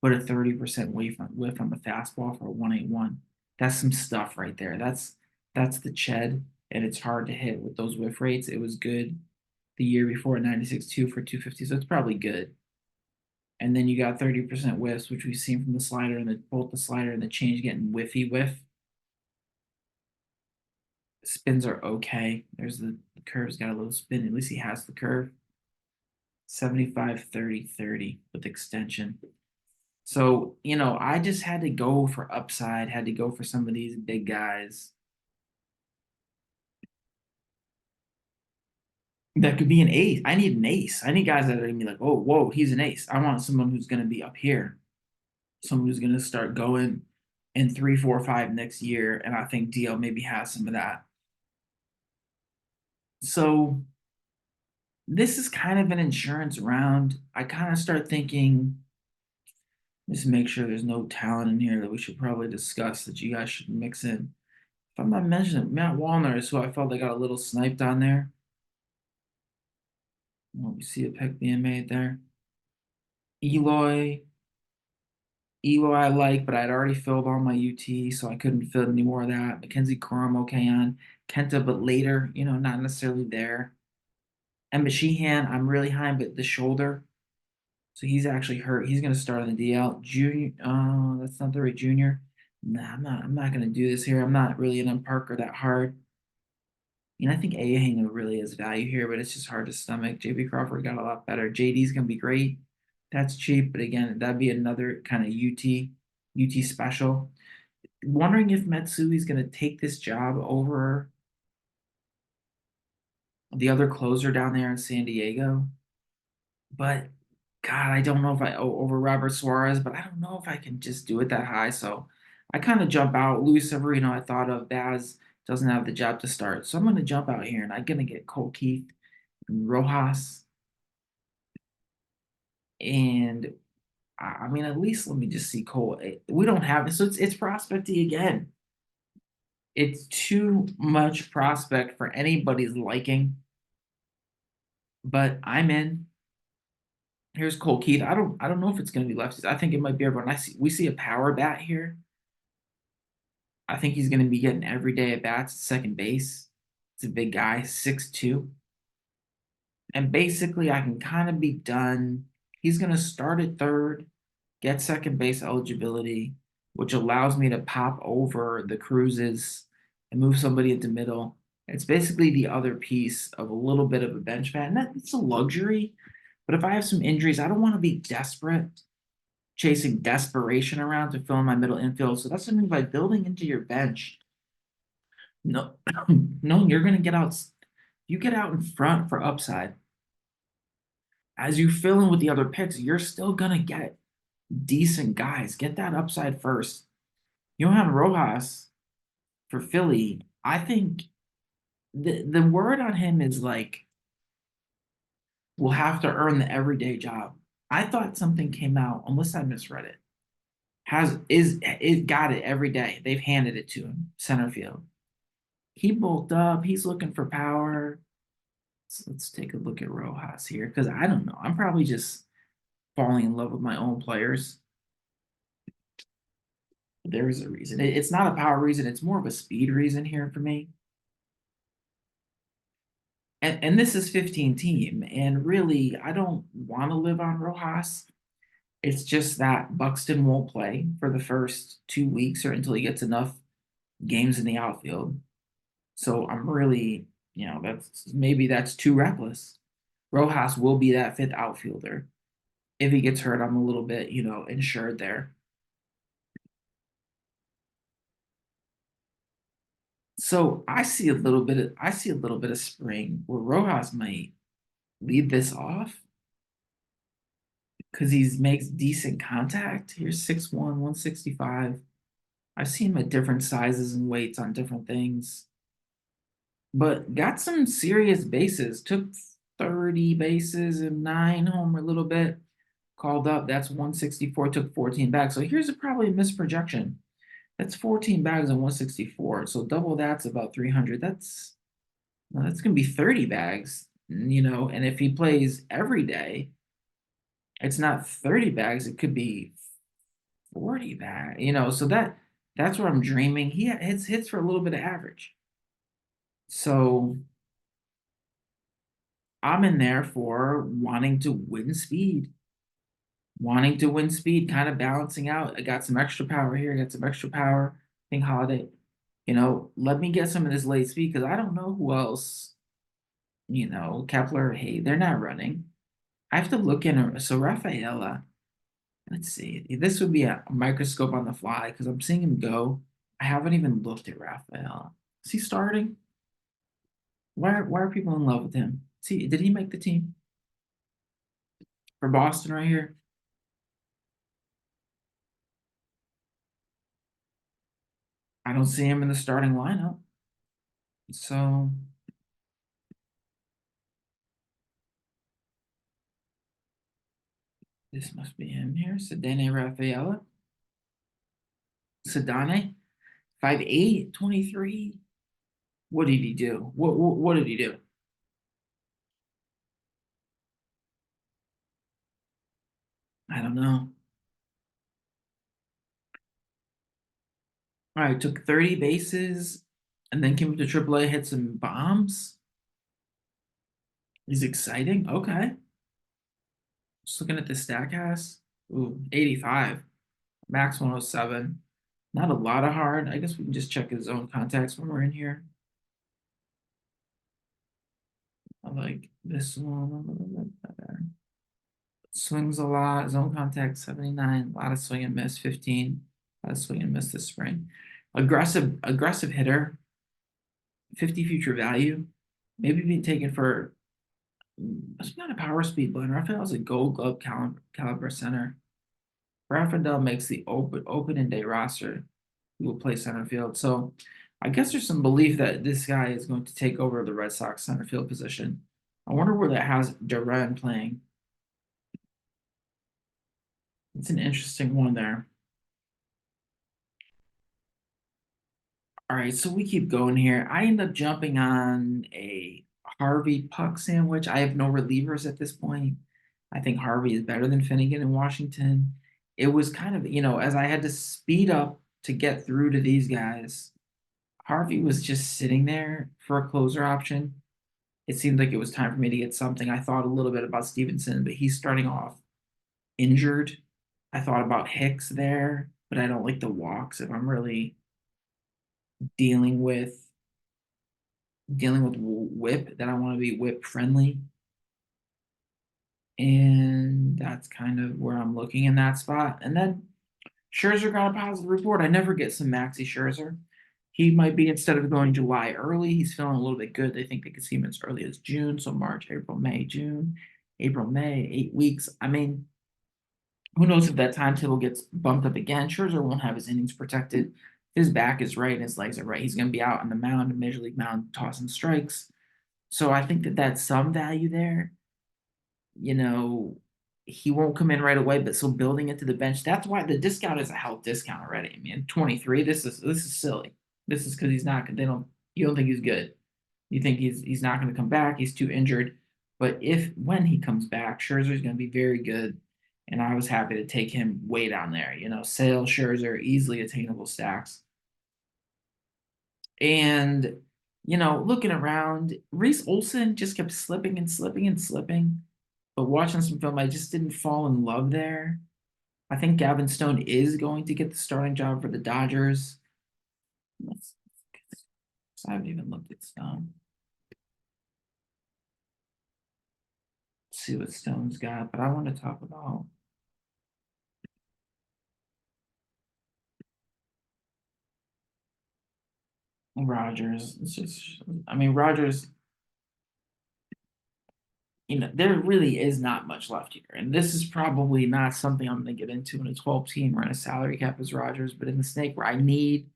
but a 30% whiff on the fastball for a 181. That's some stuff right there. That's the Ched, and it's hard to hit with those whiff rates. It was good the year before, 96 2 for 250, so it's probably good. And then you got 30% whiffs, which we've seen from the slider and both the slider and the change getting whiffy whiff. Spins are okay. There's the curve's got a little spin. At least he has the curve. 75, 30, 30 with extension. So, I just had to go for upside, had to go for some of these big guys that could be an ace. I need an ace. I need guys that are gonna be like, oh, whoa, he's an ace. I want someone who's gonna be up here, someone who's gonna start going in 3, 4, 5 next year. And I think DL maybe has some of that. So this is kind of an insurance round. I kind of start thinking, just make sure there's no talent in here that we should probably discuss that you guys should mix in. If I'm not mentioning Matt Wallner is who I felt they got a little sniped on there. Well, we see a pick being made there. Eloy, Eloy I like, but I'd already filled all my UT, so I couldn't fill any more of that. Mackenzie Corum okay on. Kenta, but later, not necessarily there. And Sheehan, I'm really high, but the shoulder. So he's actually hurt. He's going to start on the DL. Junior, that's not the right junior. Nah, I'm not going to do this here. I'm not really an Parker that hard. I think Ahang really has value here, but it's just hard to stomach. JB Crawford got a lot better. JD's going to be great. That's cheap, but again, that'd be another kind of UT special. Wondering if Matsui's going to take this job over the other closer down there in San Diego. But God, I don't know if I over Robert Suarez, but I don't know if I can just do it that high. So I kind of jump out. Luis Severino, I thought of. Baz doesn't have the job to start. So I'm going to jump out here and I'm going to get Cole Keith and Rojas. And I mean, at least let me just see Cole. We don't have it. So it's prospecty again. It's too much prospect for anybody's liking. But I'm in. Here's Cole Keith. I don't know if it's going to be lefties. I think it might be everyone. We see a power bat here. I think he's going to be getting every day at bats at second base. It's a big guy, 6'2". And basically, I can kind of be done. He's going to start at third, get second base eligibility, which allows me to pop over the cruises and move somebody into middle. It's basically the other piece of a little bit of a bench bat. And it's a luxury. But if I have some injuries, I don't want to be desperate, chasing desperation around to fill in my middle infield. So that's something by building into your bench. No, no, you're gonna get out. You get out in front for upside. As you fill in with the other picks, you're still gonna get decent guys. Get that upside first. Johan Rojas for Philly, I think the word on him is like we'll have to earn the everyday job. I thought something came out, unless I misread it. Has is it got it every day. They've handed it to him, center field. He bulked up. He's looking for power. So let's take a look at Rojas here because I don't know. I'm probably just falling in love with my own players. There's a reason. It's not a power reason. It's more of a speed reason here for me. And this is 15 team. And really, I don't want to live on Rojas. It's just that Buxton won't play for the first 2 weeks or until he gets enough games in the outfield. So I'm really, that's too reckless. Rojas will be that fifth outfielder. If he gets hurt, I'm a little bit, insured there. So I see a little bit of spring where Rojas might lead this off because he makes decent contact. Here's 6'1", 165. I've seen him at different sizes and weights on different things, but got some serious bases. Took 30 bases and 9 home a little bit. called up. That's 164, took 14 bags. So here's probably a misprojection. That's 14 bags and 164. So double that's about 300. That's gonna be 30 bags, and if he plays every day, it's not 30 bags, it could be 40 bags, so that's what I'm dreaming. He hits for a little bit of average. So I'm in there for wanting to win speed, kind of balancing out. I got some extra power here, got some extra power. I think Holiday, let me get some of this late speed because I don't know who else, Kepler, hey, they're not running. I have to look in. So Rafaela, let's see. This would be a microscope on the fly because I'm seeing him go. I haven't even looked at Rafaela. Is he starting? Why are people in love with him? See, did he make the team for Boston right here? I don't see him in the starting lineup. So this must be him here. Sedane Rafaela. Sedane, 5'8", 23. What did he do? What did he do? I don't know. All right, took 30 bases and then came up to AAA, hit some bombs. He's exciting. Okay. Just looking at the Statcast. Ooh, 85. Max 107. Not a lot of hard. I guess we can just check his zone contacts when we're in here. I like this one a little bit better. Swings a lot. Zone contact 79. A lot of swing and miss 15. A lot of swing and miss this spring. Aggressive hitter. 50 future value. Maybe being taken for it's not a power speed blend. Raphael's a gold glove caliber center. Rafael makes the open day roster. He will play center field. So I guess there's some belief that this guy is going to take over the Red Sox center field position. I wonder where that has Duran playing. It's an interesting one there. All right, so we keep going here. I end up jumping on a Harvey Puck sandwich. I have no relievers at this point. I think Harvey is better than Finnegan in Washington. It was kind of, as I had to speed up to get through to these guys, Harvey was just sitting there for a closer option. It seemed like it was time for me to get something. I thought a little bit about Stevenson, but he's starting off injured. I thought about Hicks there, but I don't like the walks if I'm really dealing with whip, that I want to be whip friendly. And that's kind of where I'm looking in that spot. And then Scherzer got a positive report. I never get some Maxi Scherzer. He might be, instead of going July early, he's feeling a little bit good. They think they could see him as early as June. So March, April, May, June, April, May, 8 weeks. I mean, who knows if that timetable gets bumped up again? Scherzer won't have his innings protected. If his back is right and his legs are right, he's going to be out on the mound, Major League mound, tossing strikes. So I think that that's some value there. You know, he won't come in right away, but so building it to the bench. That's why the discount is a health discount already. I mean, 23. This is silly. This is because he's not. You don't think he's good. You think he's not going to come back. He's too injured. But if when he comes back, Scherzer's going to be very good. And I was happy to take him way down there. Sale, Scherzer, easily attainable stacks. And looking around, Reese Olson just kept slipping and slipping and slipping. But watching some film, I just didn't fall in love there. I think Gavin Stone is going to get the starting job for the Dodgers. I haven't even looked at Stone. Let's see what Stone's got, but I want to talk about Rogers. Rogers, there really is not much left here. And this is probably not something I'm going to get into in a 12 team or in a salary cap as Rogers, but in the snake where I need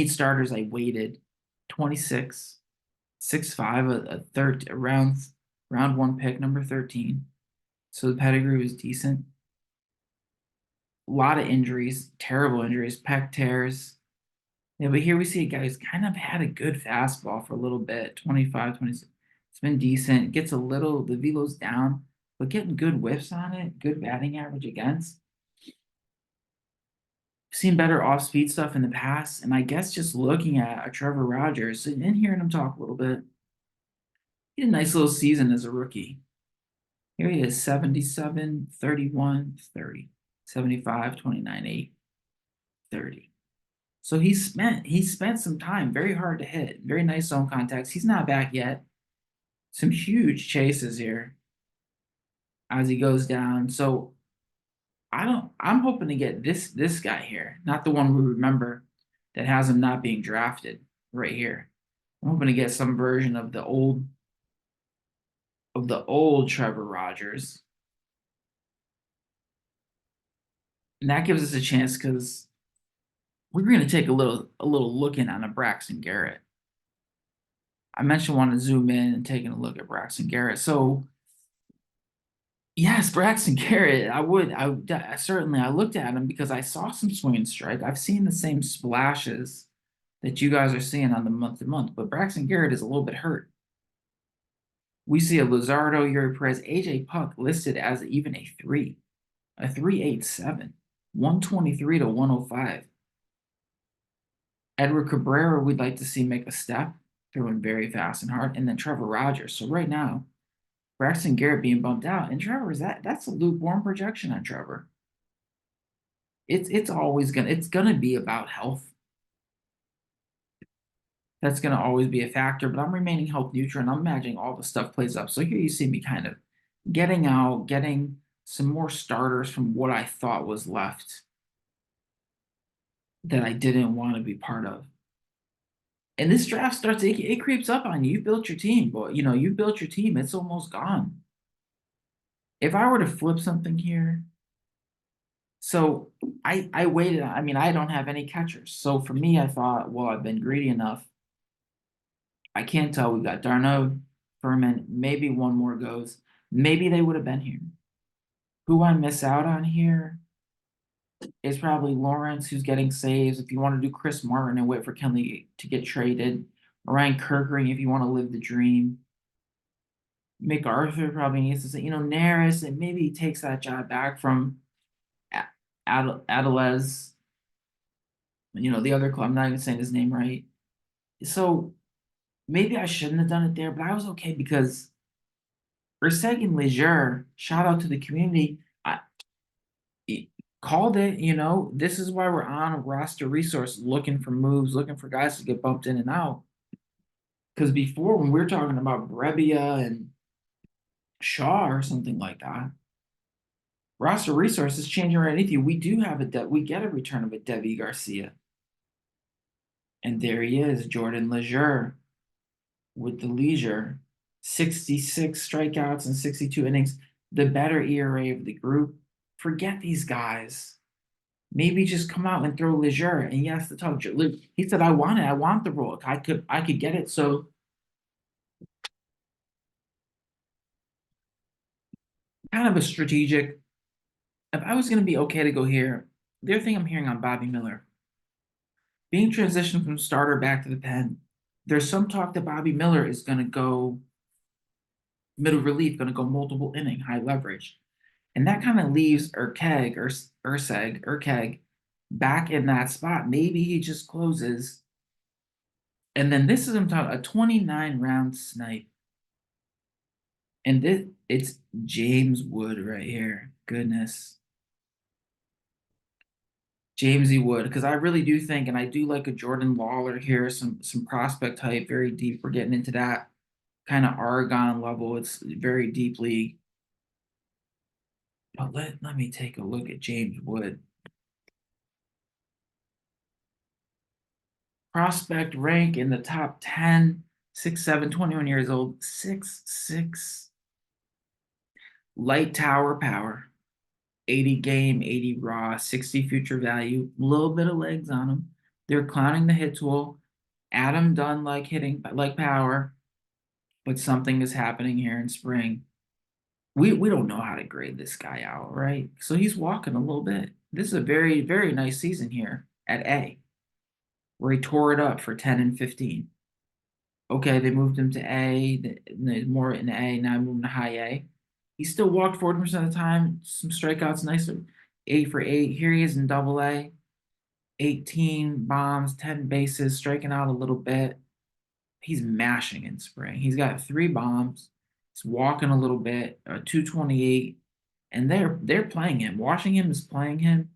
starters, I waited 26, 6'5", a third round one pick, number 13. So the pedigree was decent. A lot of injuries, terrible injuries, pec tears. Yeah, but here we see a guy who's kind of had a good fastball for a little bit, 25, 26. It's been decent. Gets a little, the velo's down, but getting good whiffs on it, good batting average against. Seen better off speed stuff in the past, and I guess just looking at Trevor Rogers and hearing him talk a little bit, he had a nice little season as a rookie. Here he is 77, 31, 30, 75, 29, 8, 30. So he spent some time very hard to hit, very nice zone contacts. He's not back yet. Some huge chases here as he goes down. So I'm hoping to get this guy here, not the one we remember that has him not being drafted right here. I'm hoping to get some version of the old Trevor Rogers. And that gives us a chance because we're going to take a little look in on a Braxton Garrett. I mentioned wanting to zoom in and taking a look at Braxton Garrett. So yes, Braxton Garrett, I certainly I looked at him because I saw some swing and strike. I've seen the same splashes that you guys are seeing on the month to month, but Braxton Garrett is a little bit hurt. We see a Luzardo, Yuri Perez, AJ Puck listed as even a 3.87, 123 to 105. Edward Cabrera, we'd like to see make a step, throwing very fast and hard, and then Trevor Rogers. So right now, Braxton Garrett being bumped out, and Trevor's that's a lukewarm projection on Trevor. It's gonna be about health. That's gonna always be a factor, but I'm remaining health neutral and I'm imagining all the stuff plays up. So here you see me kind of getting out, getting some more starters from what I thought was left that I didn't want to be part of. And this draft starts, it creeps up on you. You built your team, but you built your team, it's almost gone. If I were to flip something here, so I waited. I mean, I don't have any catchers. So for me, I thought, well, I've been greedy enough. I can't tell. We got Darno, Furman, maybe one more goes. Maybe they would have been here. Who I miss out on here is probably Lawrence, who's getting saves. If you want to do Chris Martin and wait for Kenley to get traded, Ryan Kirkering, if you want to live the dream. MacArthur probably needs to say, Naris, and maybe he takes that job back from Adelez, the other club. I'm not even saying his name right. So maybe I shouldn't have done it there, but I was okay because Urseg and Leger, shout out to the community. It called it, this is why we're on a roster resource looking for moves, looking for guys to get bumped in and out. Because before, when we were talking about Brebbia and Shaw or something like that, roster resources changing underneath you. We do have we get a return of a Debbie Garcia. And there he is, Jordan Leger with the leisure. 66 strikeouts and 62 innings, the better ERA of the group. Forget these guys. Maybe just come out and throw Leger. And yes, the talk. He said, I want the role. I could get it. So kind of a strategic. If I was going to be okay to go here, the other thing I'm hearing on Bobby Miller, being transitioned from starter back to the pen, there's some talk that Bobby Miller is going to go middle relief, going to go multiple inning, high leverage. And that kind of leaves Urkeg back in that spot. Maybe he just closes. And then this is, I'm talking, a 29 round snipe. And it's James Wood right here. Goodness. Jamesy Wood, because I really do think, and I do like a Jordan Lawler here, some prospect type, very deep. We're getting into that kind of Argon level. It's very deep league. But let me take a look at James Wood. Prospect rank in the top 10, 6'7", 21 years old, 6'6". Light tower power, 80 game, 80 raw, 60 future value, a little bit of legs on him. They're clowning the hit tool. Adam Dunn like hitting, like power, but something is happening here in spring. We don't know how to grade this guy out, right? So he's walking a little bit. This is a very, very nice season here at A, where he tore it up for 10 and 15. Okay, they moved him to A, more in A, now moving to high A. He still walked 40% of the time, some strikeouts, nice 8 for 8. Here he is in double A, 18 bombs, 10 bases, striking out a little bit. He's mashing in spring. He's got 3 bombs. He's walking a little bit, 228, and they're playing him. Washington is playing him.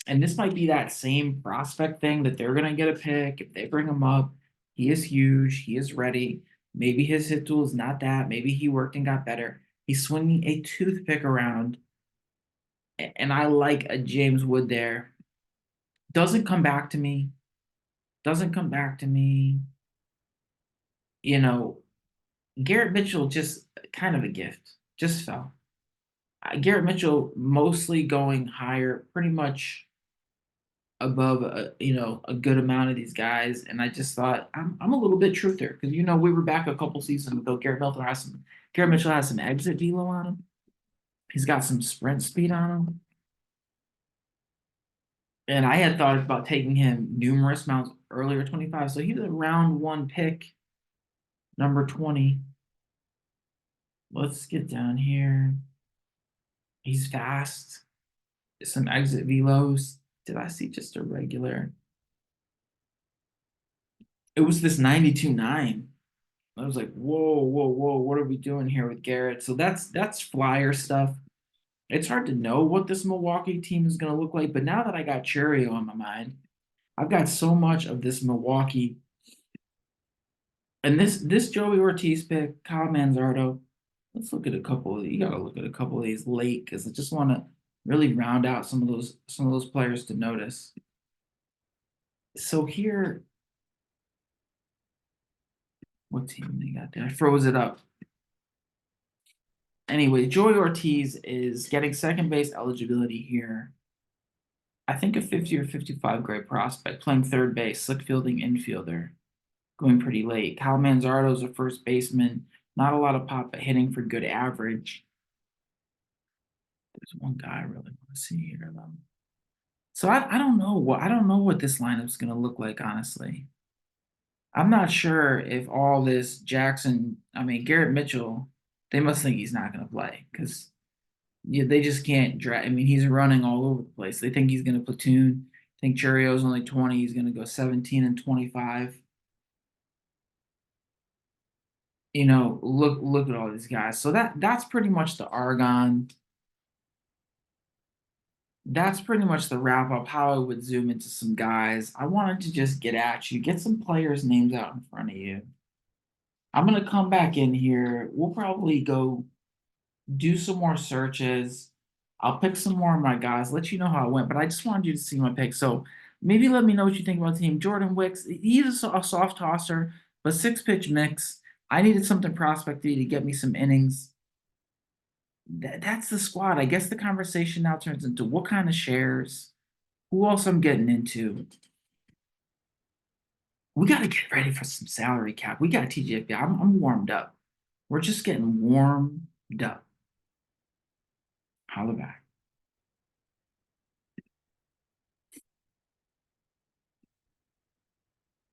And this might be that same prospect thing that they're gonna get a pick if they bring him up. He is huge. He is ready. Maybe his hit tool is not that. Maybe he worked and got better. He's swinging a toothpick around, and I like a James Wood there. Doesn't come back to me. Doesn't come back to me. You know, Garrett Mitchell just kind of a gift. Just fell. Garrett Mitchell mostly going higher, pretty much above a good amount of these guys, and I just thought I'm a little bit truther because we were back a couple seasons ago. Garrett Mitchell has some exit velo on him. He's got some sprint speed on him, and I had thought about taking him numerous amounts earlier 25. So he was a round one pick, number 20. Let's get down here. He's fast. Some exit velos. Did I see just a regular? It was this 92.9. I was like, whoa, whoa, whoa, what are we doing here with Garrett? So that's flyer stuff. It's hard to know what this Milwaukee team is gonna look like, but now that I got Churio on my mind, I've got so much of this Milwaukee and this Joey Ortiz pick, Kyle Manzardo. Let's look at a couple of you gotta look at a couple of these late because I just want to really round out some of those players to notice. So here, what team they got there? I froze it up. Anyway, Joey Ortiz is getting second base eligibility here. I think a 50 or 55 grade prospect playing third base, slick fielding infielder, going pretty late. Kyle Manzardo's a first baseman, not a lot of pop, but hitting for good average. There's one guy I really want to see here though. So I don't know what this lineup's gonna look like, honestly. I'm not sure if all this Garrett Mitchell, they must think he's not gonna play because they just can't drag. I mean, he's running all over the place. They think he's going to platoon. I think Churio's only 20. He's going to go 17 and 25. Look at all these guys. So that's pretty much the Argon. That's pretty much the wrap up. How I would zoom into some guys. I wanted to just get at you, get some players' names out in front of you. I'm gonna come back in here. We'll probably go do some more searches. I'll pick some more of my guys, let you know how it went, but I just wanted you to see my pick. So maybe let me know what you think about the team. Jordan Wicks, he's a soft tosser, but 6 pitch mix. I needed something prospecty to get me some innings. That's the squad. I guess the conversation now turns into what kind of shares, who else I'm getting into. We got to get ready for some salary cap. We got TGFBI. I'm warmed up. We're just getting warmed up. Holla back.